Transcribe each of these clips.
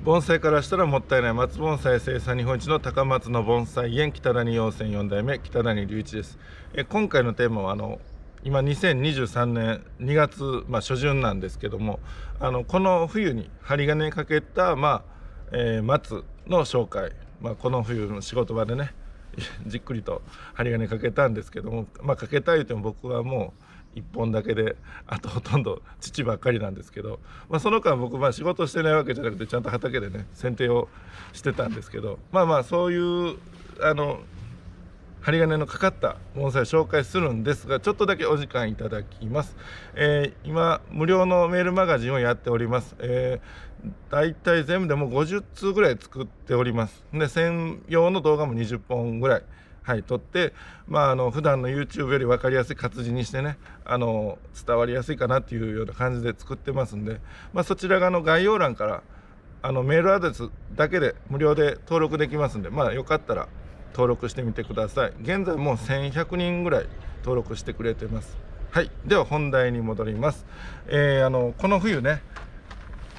盆栽からしたらもったいない松盆栽生産日本一の高松の盆栽園北谷養泉4代目北谷隆一です。今回のテーマは今2023年2月、初旬なんですけども、この冬に針金かけた、松の紹介、この冬の仕事場でねじっくりと針金かけたんですけども、かけたいと僕はもう1本だけで、あとほとんど土ばっかりなんですけど、その間僕仕事してないわけじゃなくてちゃんと畑でね剪定をしてたんですけど、そういう針金のかかった盆栽を紹介するんですが、ちょっとだけお時間いただきます。今無料のメールマガジンをやっております。だいたい全部でも50通ぐらい作っております。で専用の動画も20本ぐらい撮って、普段の YouTube より分かりやすい活字にしてね、伝わりやすいかなっていうような感じで作ってますんで、そちら側の概要欄からメールアドレスだけで無料で登録できますんで、よかったら登録してみてください。現在もう1100人ぐらい登録してくれてます。では本題に戻ります。この冬ね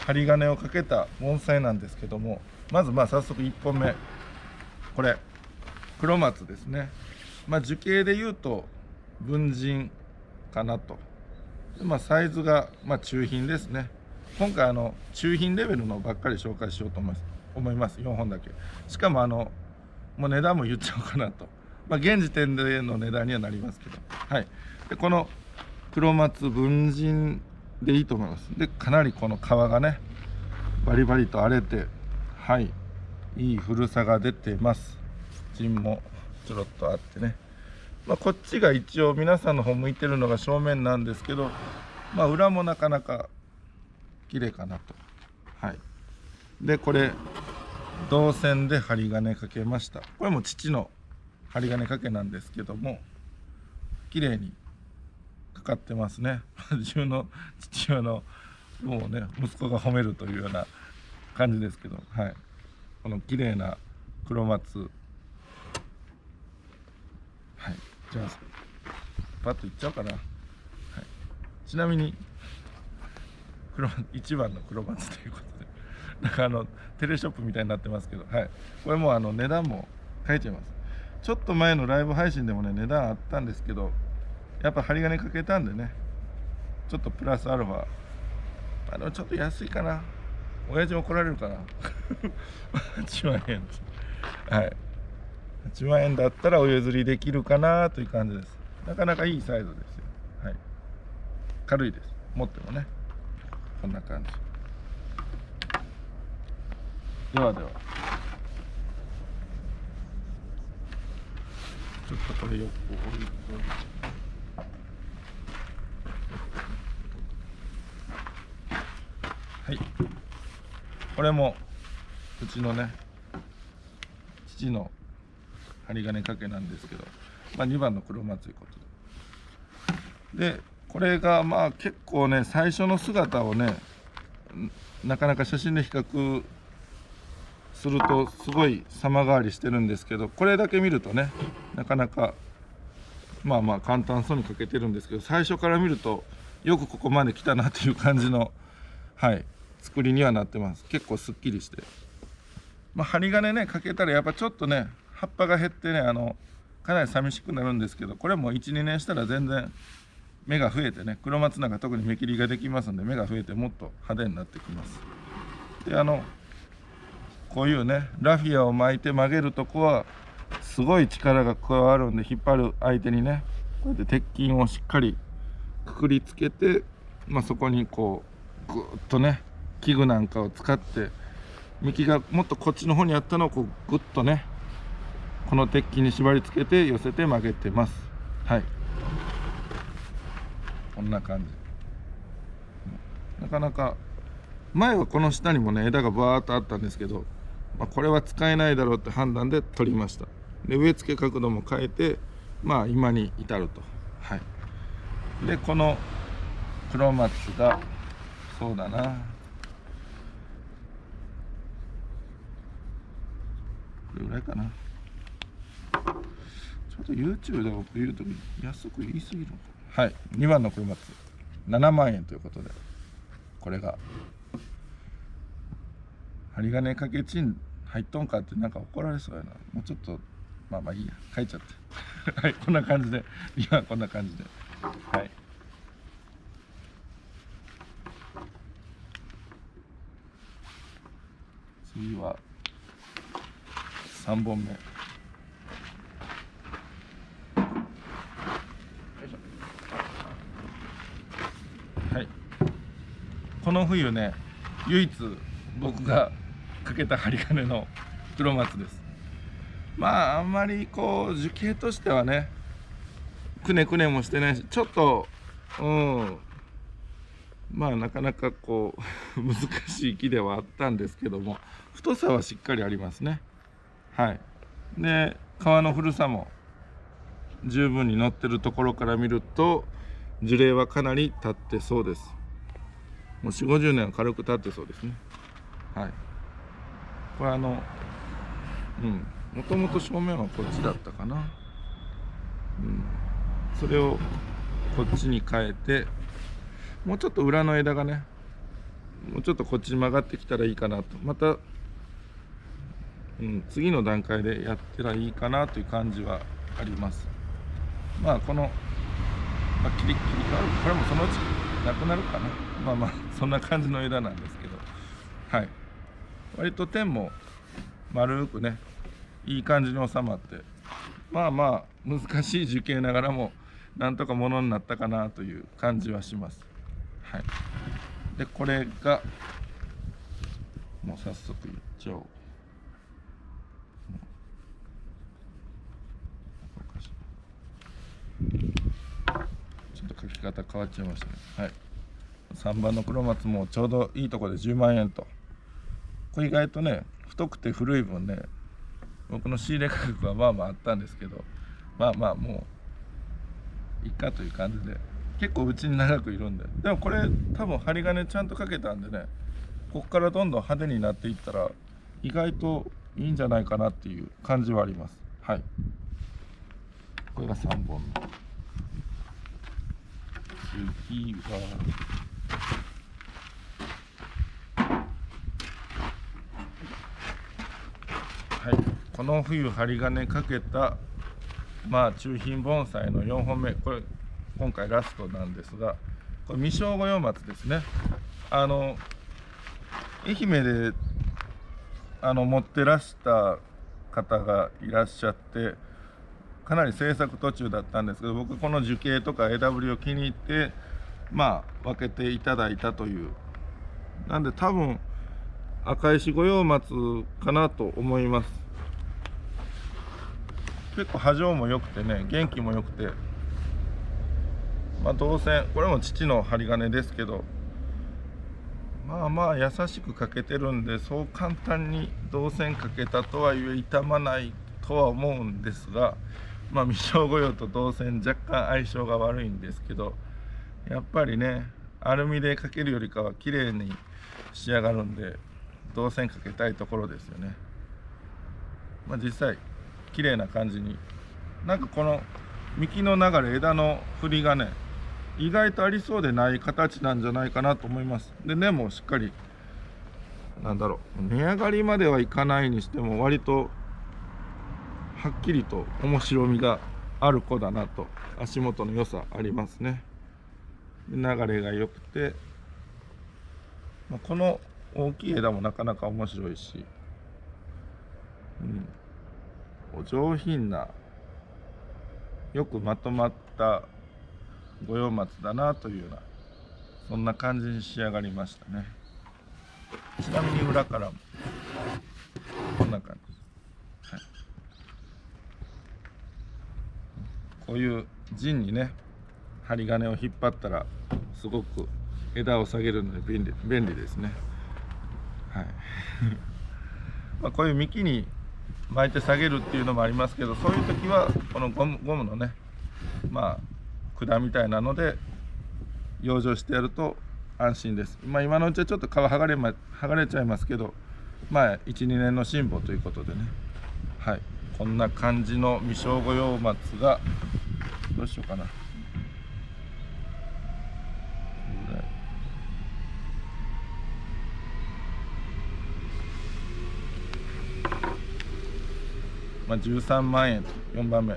針金をかけた盆栽なんですけども、まず早速1本目、これ黒松ですね。樹形でいうと文人かなと。サイズが中品ですね。今回中品レベルのばっかり紹介しようと思います。4本だけ。しかももう値段も言っちゃおうかなと。現時点での値段にはなりますけど、でこの黒松文人でいいと思います。でかなりこの皮がねバリバリと荒れて、いい古さが出てます。芯もちょろっとあってね、こっちが一応皆さんの方向いてるのが正面なんですけど、裏もなかなか綺麗かなと。でこれ銅線で針金かけました。これも父の針金かけなんですけども、綺麗にかかってますね。自分の父親のもうね息子が褒めるというような感じですけど、この綺麗な黒松、じゃあパッといっちゃおうかな。ちなみに1番の黒松ということで、なんかテレショップみたいになってますけど、これも値段も書いちゃいます。ちょっと前のライブ配信でもね値段あったんですけど、やっぱ針金かけたんでね、ちょっとプラスアルファ、ちょっと安いかな。親父怒られるかな。8万円。8万円だったらお譲りできるかなという感じです。なかなかいいサイズですよ。軽いです。持ってもねこんな感じ。ではちょっとこれよく置いて、これもうちのね父の針金かけなんですけど、2番の黒松ということで、これが結構ね最初の姿をねなかなか写真で比較するとすごい様変わりしてるんですけど、これだけ見るとねなかなか簡単そうにかけてるんですけど、最初から見るとよくここまで来たなという感じの作りにはなってます。結構すっきりして、針金ねかけたらやっぱちょっとね葉っぱが減ってねかなり寂しくなるんですけど、これも 1,2 年したら全然芽が増えてね、黒松なんか特に芽切りができますんで芽が増えてもっと派手になってきます。でこういうねラフィアを巻いて曲げるとこはすごい力が加わるんで、引っ張る相手にねこうやって鉄筋をしっかりくくりつけて、そこにこうぐーっとね器具なんかを使って幹がもっとこっちの方にあったのをこうぐっとねこの鉄筋に縛り付けて寄せて曲げてます。こんな感じ。なかなか前はこの下にもね枝がバーっとあったんですけど、これは使えないだろうって判断で取りました。で植え付け角度も変えて今に至ると。でこの黒松がそうだな、これぐらいかな。ちょっと YouTube で僕言うと安く言い過ぎるのか。2番の黒松7万円ということで、これが針金かけチン入っとんかってなんか怒られそうやな。もうちょっとまあいいや、書いちゃってはい、こんな感じで、今こんな感じで、はい。次は3本目。はい、この冬ね、唯一僕がかけた針金の黒松です。まああんまりこう樹形としてはね、くねくねもしてないし、ちょっとまあなかなかこう難しい木ではあったんですけども、太さはしっかりありますね。はい。で、皮の古さも十分に乗ってるところから見ると、樹齢はかなり経ってそうです。もう4、50年は軽く経ってそうですね。はい。これもともと正面はこっちだったかな。それをこっちに変えて、もうちょっと裏の枝がね、もうちょっとこっちに曲がってきたらいいかなと。また、次の段階でやったらいいかなという感じはあります。まあこの、切り替わる、これもそのうちなくなるかな。そんな感じの枝なんですけど、はい。割と点も丸くね、いい感じに収まって、難しい樹形ながらもなんとかものになったかなという感じはします。はい。でこれがもう早速いっちゃおう。ちょっと書き方変わっちゃいましたね。はい。3番の黒松もちょうどいいところで10万円と。これ意外とね、太くて古い分ね、僕の仕入れ価格はあったんですけど、もういっかという感じで、結構うちに長くいるんで。でもこれ多分針金ちゃんとかけたんでね、ここからどんどん派手になっていったら意外といいんじゃないかなっていう感じはあります。はい。これが3本目。次ははい、この冬針金かけた中品盆栽の4本目、これ今回ラストなんですが、これ未生五葉松ですね。愛媛で持ってらした方がいらっしゃって、かなり制作途中だったんですけど、僕この樹形とか枝ぶりを気に入って分けていただいたという、なんで多分赤石五葉松かなと思います。結構波状も良くてね、元気も良くて、銅線、これも父の針金ですけど、優しくかけてるんで、そう簡単に銅線かけたとはいえ傷まないとは思うんですが、未生五葉と銅線若干相性が悪いんですけど、やっぱりね、アルミでかけるよりかは綺麗に仕上がるんで、銅線かけたいところですよね。実際綺麗な感じに、なんかこの幹の流れ、枝の振りがね、意外とありそうでない形なんじゃないかなと思います。で根もしっかり、値上がりまではいかないにしても割とはっきりと面白みがある子だなと、足元の良さありますね。流れが良くて、この大きい枝もなかなか面白いし、お上品な、よくまとまった五葉松だなというような、そんな感じに仕上がりましたね。ちなみに裏からもこんな感じ、はい、こういう陣にね、針金を引っ張ったらすごく枝を下げるので便利ですね。はいこういう幹に巻いて下げるっていうのもありますけど、そういう時はこのゴムのね、管みたいなので養生してやると安心です。今のうちはちょっと皮剥がれちゃいますけど、1、2年の辛抱ということでね、はい、こんな感じの未生五葉松が、どうしようかな、まあ、13万円と4番目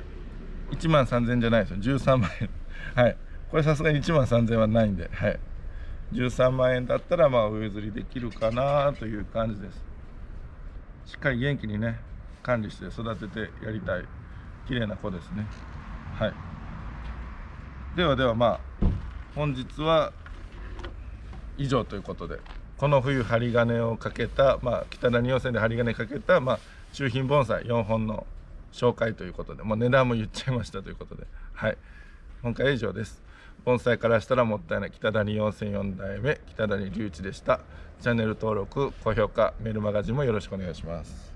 1万3000じゃないですよ、13万円はい、これさすがに1万3000はないんで、はい、13万円だったらまあお譲りできるかなという感じです。しっかり元気にね管理して育ててやりたい綺麗な子ですね。はい、ではではまあ本日は以上ということで、この冬針金をかけた、まあ、北谷陽線で針金かけた、まあ、中品盆栽4本の紹介ということで、もう値段も言っちゃいましたということで、はい、今回は以上です。盆栽からしたらもったいない北谷陽線4代目北谷隆一でした。チャンネル登録高評価メールマガジンもよろしくお願いします。